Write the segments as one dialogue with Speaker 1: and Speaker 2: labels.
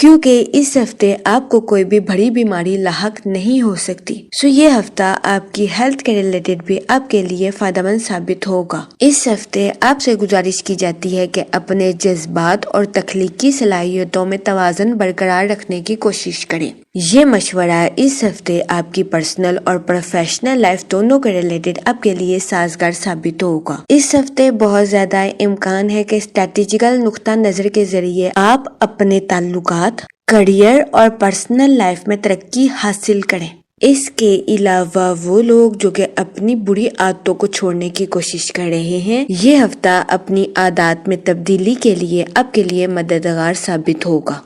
Speaker 1: کیونکہ اس ہفتے آپ کو کوئی بھی بڑی بیماری لاحق نہیں ہو سکتی۔ یہ ہفتہ آپ کی ہیلتھ کے ریلیٹڈ بھی آپ کے لیے فائدہ مند ثابت ہوگا۔ اس ہفتے آپ سے گزارش کی جاتی ہے کہ اپنے جذبات اور تخلیقی صلاحیتوں میں توازن برقرار رکھنے کی کوشش کریں۔ یہ مشورہ اس ہفتے آپ کی پرسنل اور پروفیشنل لائف دونوں کے ریلیٹڈ آپ کے لیے سازگار ثابت ہوگا۔ اس ہفتے بہت زیادہ امکان ہے کہ اسٹریٹجیکل نقطہ نظر کے ذریعے آپ اپنے تعلقات، کریئر اور پرسنل لائف میں ترقی حاصل کریں۔ اس کے علاوہ وہ لوگ جو کہ اپنی بری عادتوں کو چھوڑنے کی کوشش کر رہے ہیں، یہ ہفتہ اپنی عادات میں تبدیلی کے لیے آپ کے لیے مددگار ثابت ہوگا۔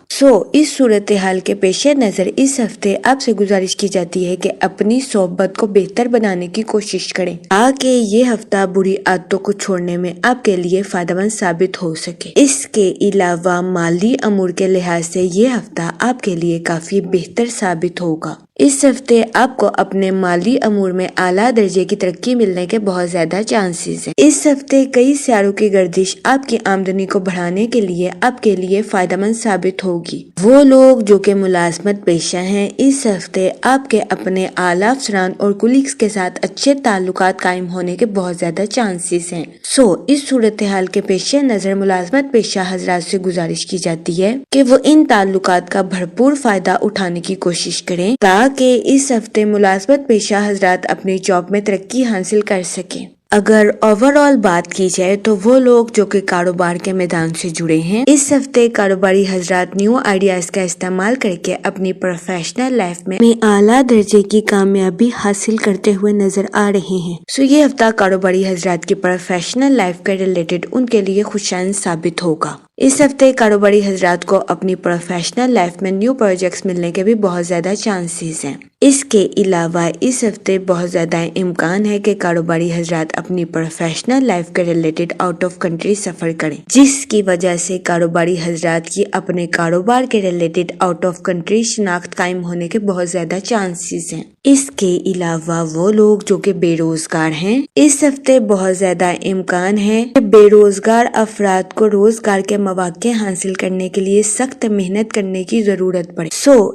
Speaker 1: اس صورتحال کے پیش نظر اس ہفتے آپ سے گزارش کی جاتی ہے کہ اپنی صحبت کو بہتر بنانے کی کوشش کریں تاکہ یہ ہفتہ بری عادتوں کو چھوڑنے میں آپ کے لیے فائدہ مند ثابت ہو سکے۔ اس کے علاوہ مالی امور کے لحاظ سے یہ ہفتہ آپ کے لیے کافی بہتر ثابت ہوگا۔ اس ہفتے آپ کو اپنے مالی امور میں اعلیٰ درجے کی ترقی ملنے کے بہت زیادہ چانسز ہیں۔ اس ہفتے کئی سیاروں کی گردش آپ کی آمدنی کو بڑھانے کے لیے آپ کے لیے فائدہ مند ثابت ہوگی۔ وہ لوگ جو کہ ملازمت پیشہ ہیں، اس ہفتے آپ کے اپنے اعلیٰ افسران اور کولیگز کے ساتھ اچھے تعلقات قائم ہونے کے بہت زیادہ چانسز ہیں۔ اس صورتحال کے پیش نظر ملازمت پیشہ حضرات سے گزارش کی جاتی ہے کہ وہ ان تعلقات کا بھرپور فائدہ اٹھانے کی کوشش کریں تاکہ اس ہفتے ملازمت پیشہ حضرات اپنی جاب میں ترقی حاصل کر سکیں۔ اگر اوور آل بات کی جائے تو وہ لوگ جو کہ کاروبار کے میدان سے جڑے ہیں، اس ہفتے کاروباری حضرات نیو آئیڈیاز کا استعمال کر کے اپنی پروفیشنل لائف میں اعلیٰ درجے کی کامیابی حاصل کرتے ہوئے نظر آ رہے ہیں۔ یہ ہفتہ کاروباری حضرات کی پروفیشنل لائف کے ریلیٹڈ ان کے لیے خوشائن ثابت ہوگا۔ اس ہفتے کاروباری حضرات کو اپنی پروفیشنل لائف میں نیو پروجیکٹس ملنے کے بھی بہت زیادہ چانسز ہیں۔ اس کے علاوہ اس ہفتے بہت زیادہ امکان ہے کہ کاروباری حضرات اپنی پروفیشنل لائف کے ریلیٹڈ آؤٹ آف کنٹری سفر کریں، جس کی وجہ سے کاروباری حضرات کی اپنے کاروبار کے ریلیٹڈ آؤٹ آف کنٹری شناخت قائم ہونے کے بہت زیادہ چانسز ہیں۔ اس کے علاوہ وہ لوگ جو کہ بے روزگار ہیں، اس ہفتے بہت زیادہ امکان ہے کہ بے روزگار افراد کو روزگار کے مواقع حاصل کرنے کے لیے سخت محنت کرنے کی ضرورت پڑے۔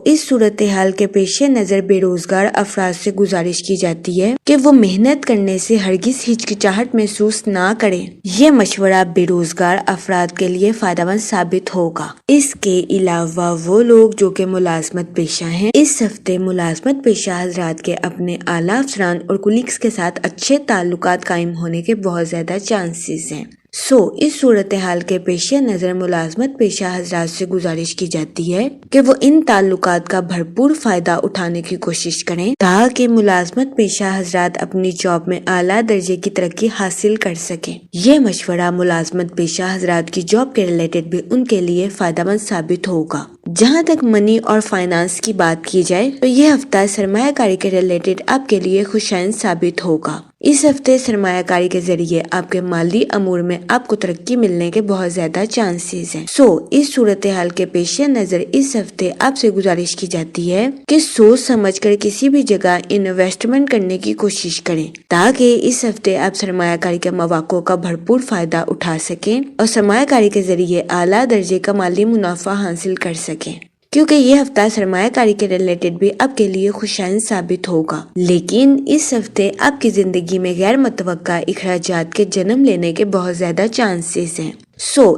Speaker 1: اس صورتحال کے پیش نظر بے روزگار افراد سے گزارش کی جاتی ہے کہ وہ محنت کرنے سے ہرگز ہچکچاہٹ محسوس نہ کریں۔ یہ مشورہ بے روزگار افراد کے لیے فائدہ مند ثابت ہوگا۔ اس کے علاوہ وہ لوگ جو کہ ملازمت پیشہ ہیں، اس ہفتے ملازمت پیشہ حضرات کے اپنے اعلیٰ افسران اور کولیگز کے ساتھ اچھے تعلقات قائم ہونے کے بہت زیادہ چانسز ہیں۔ اس صورتحال کے پیش نظر ملازمت پیشہ حضرات سے گزارش کی جاتی ہے کہ وہ ان تعلقات کا بھرپور فائدہ اٹھانے کی کوشش کریں تاکہ ملازمت پیشہ حضرات اپنی جاب میں اعلیٰ درجے کی ترقی حاصل کر سکیں۔ یہ مشورہ ملازمت پیشہ حضرات کی جاب کے ریلیٹڈ بھی ان کے لیے فائدہ مند ثابت ہوگا۔ جہاں تک منی اور فائنانس کی بات کی جائے تو یہ ہفتہ سرمایہ کاری کے ریلیٹڈ آپ کے لیے خوشائن ثابت ہوگا۔ اس ہفتے سرمایہ کاری کے ذریعے آپ کے مالی امور میں آپ کو ترقی ملنے کے بہت زیادہ چانسز ہیں۔ اس صورتحال کے پیش نظر اس ہفتے آپ سے گزارش کی جاتی ہے کہ سوچ سمجھ کر کسی بھی جگہ انویسٹمنٹ کرنے کی کوشش کریں تاکہ اس ہفتے آپ سرمایہ کاری کے مواقع کا بھرپور فائدہ اٹھا سکیں اور سرمایہ کاری کے ذریعے اعلیٰ درجے کا مالی منافع حاصل کر سکیں، کیونکہ یہ ہفتہ سرمایہ کاری کے ریلیٹڈ بھی آپ کے لیے خوشائن ثابت ہوگا۔ لیکن اس ہفتے آپ کی زندگی میں غیر متوقع اخراجات کے جنم لینے کے بہت زیادہ چانسز ہیں۔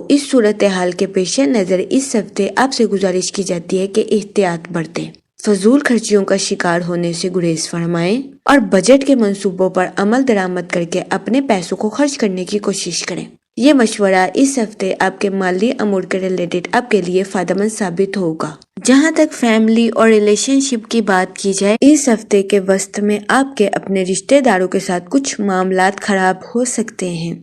Speaker 1: اس صورتحال کے پیش نظر اس ہفتے آپ سے گزارش کی جاتی ہے کہ احتیاط برتیں، فضول خرچیوں کا شکار ہونے سے گریز فرمائیں اور بجٹ کے منصوبوں پر عمل درآمد کر کے اپنے پیسوں کو خرچ کرنے کی کوشش کریں۔ یہ مشورہ اس ہفتے آپ کے مالی امور کے ریلیٹڈ آپ کے لیے فائدہ مند ثابت ہوگا۔ جہاں تک فیملی اور ریلیشن شپ کی بات کی جائے، اس ہفتے کے وسط میں آپ کے اپنے رشتہ داروں کے ساتھ کچھ معاملات خراب ہو سکتے ہیں۔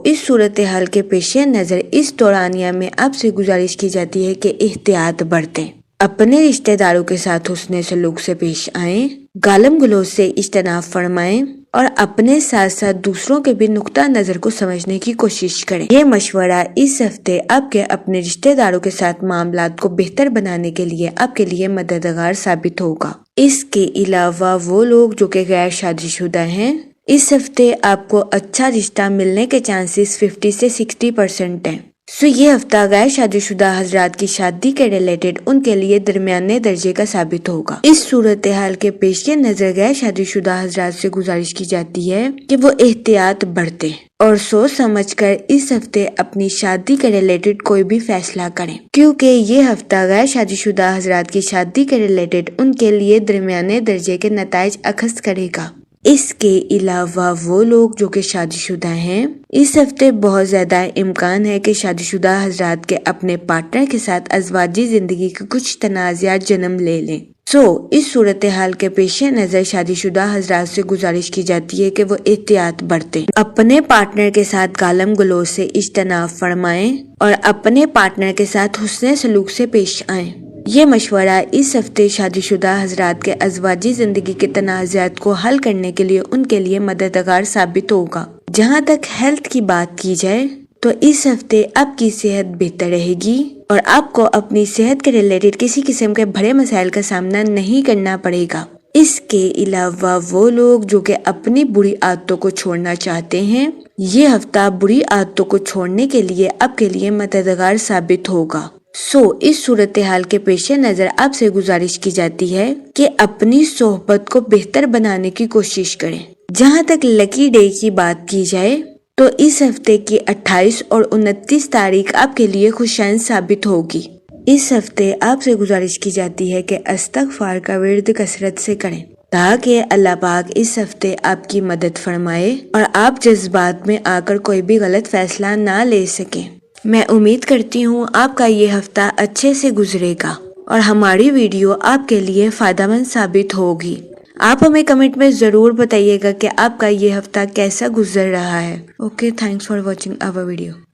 Speaker 1: اس صورتحال کے پیش نظر اس دورانیہ میں آپ سے گزارش کی جاتی ہے کہ احتیاط برتیں، اپنے رشتہ داروں کے ساتھ حسن سلوک سے پیش آئیں، گالم گلوچ سے اجتناب فرمائیں اور اپنے ساتھ ساتھ دوسروں کے بھی نقطہ نظر کو سمجھنے کی کوشش کریں۔ یہ مشورہ اس ہفتے آپ کے اپنے رشتہ داروں کے ساتھ معاملات کو بہتر بنانے کے لیے آپ کے لیے مددگار ثابت ہوگا۔ اس کے علاوہ وہ لوگ جو کہ غیر شادی شدہ ہیں، اس ہفتے آپ کو اچھا رشتہ ملنے کے چانسز 50 سے 60% ہیں۔ یہ ہفتہ غیر شادی شدہ حضرات کی شادی کے ریلیٹڈ ان کے لیے درمیانے درجے کا ثابت ہوگا۔ اس صورتحال کے پیش نظر غیر شادی شدہ حضرات سے گزارش کی جاتی ہے کہ وہ احتیاط برتیں اور سوچ سمجھ کر اس ہفتے اپنی شادی کے ریلیٹڈ کوئی بھی فیصلہ کریں، کیونکہ یہ ہفتہ غیر شادی شدہ حضرات کی شادی کے ریلیٹڈ ان کے لیے درمیانے درجے کے نتائج اخذ کرے گا۔ اس کے علاوہ وہ لوگ جو کہ شادی شدہ ہیں، اس ہفتے بہت زیادہ امکان ہے کہ شادی شدہ حضرات کے اپنے پارٹنر کے ساتھ ازواجی زندگی کے کچھ تنازعات جنم لے لیں۔ اس صورتحال کے پیش نظر شادی شدہ حضرات سے گزارش کی جاتی ہے کہ وہ احتیاط برتیں، اپنے پارٹنر کے ساتھ گالم گلوچ سے اجتناب فرمائیں اور اپنے پارٹنر کے ساتھ حسن سلوک سے پیش آئیں۔ یہ مشورہ اس ہفتے شادی شدہ حضرات کے ازواجی زندگی کے تنازعات کو حل کرنے کے لیے ان کے لیے مددگار ثابت ہوگا۔ جہاں تک ہیلتھ کی بات کی جائے تو اس ہفتے آپ کی صحت بہتر رہے گی اور آپ کو اپنی صحت کے ریلیٹڈ کسی قسم کے بڑے مسائل کا سامنا نہیں کرنا پڑے گا۔ اس کے علاوہ وہ لوگ جو کہ اپنی بری عادتوں کو چھوڑنا چاہتے ہیں، یہ ہفتہ بری عادتوں کو چھوڑنے کے لیے آپ کے لیے مددگار ثابت ہوگا۔ اس صورتحال کے پیش نظر آپ سے گزارش کی جاتی ہے کہ اپنی صحبت کو بہتر بنانے کی کوشش کریں۔ جہاں تک لکی ڈے کی بات کی جائے تو اس ہفتے کی 28 اور 29 تاریخ آپ کے لیے خوشائن ثابت ہوگی۔ اس ہفتے آپ سے گزارش کی جاتی ہے کہ استغفار کا ورد کثرت سے کریں تاکہ اللہ پاک اس ہفتے آپ کی مدد فرمائے اور آپ جذبات میں آ کر کوئی بھی غلط فیصلہ نہ لے سکیں۔ میں امید کرتی ہوں آپ کا یہ ہفتہ اچھے سے گزرے گا اور ہماری ویڈیو آپ کے لیے فائدہ مند ثابت ہوگی۔ آپ ہمیں کمنٹ میں ضرور بتائیے گا کہ آپ کا یہ ہفتہ کیسا گزر رہا ہے۔ Okay, thanks for watching our video.